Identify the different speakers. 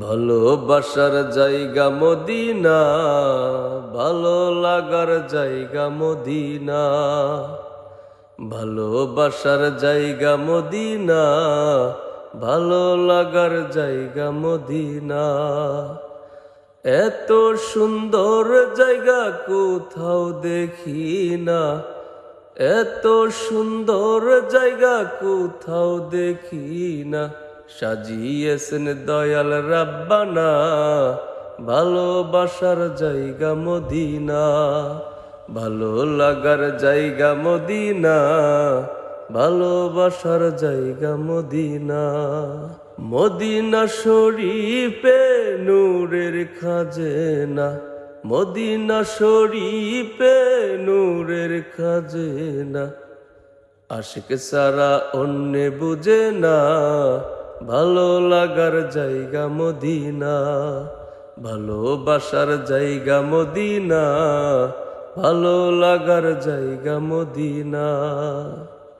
Speaker 1: ভালোবাসার জায়গা মদিনা, ভালো লাগার জায়গা মদিনা। ভালোবাসার জায়গা মদিনা, ভালো লাগার জায়গা মদিনা। এত সুন্দর জায়গা কোথাও দেখি না, এত সুন্দর জায়গা কোথাও দেখি না। সাজিয়েছেন দয়াল রাব্বানা, ভালোবাসার জায়গা মদিনা। ভালো লাগার জায়গা মদিনা, ভালোবাসার জায়গা মদিনা। মদিনা শরীফে নূরের খাজনা, মদিনা শরীফে নূরের খাজনা। আশিক সারা অন্য বুঝে না, ভালো লাগার জায়গা মদিনা। ভালোবাসার জায়গা মদিনা, ভালো লাগার জায়গা মদিনা।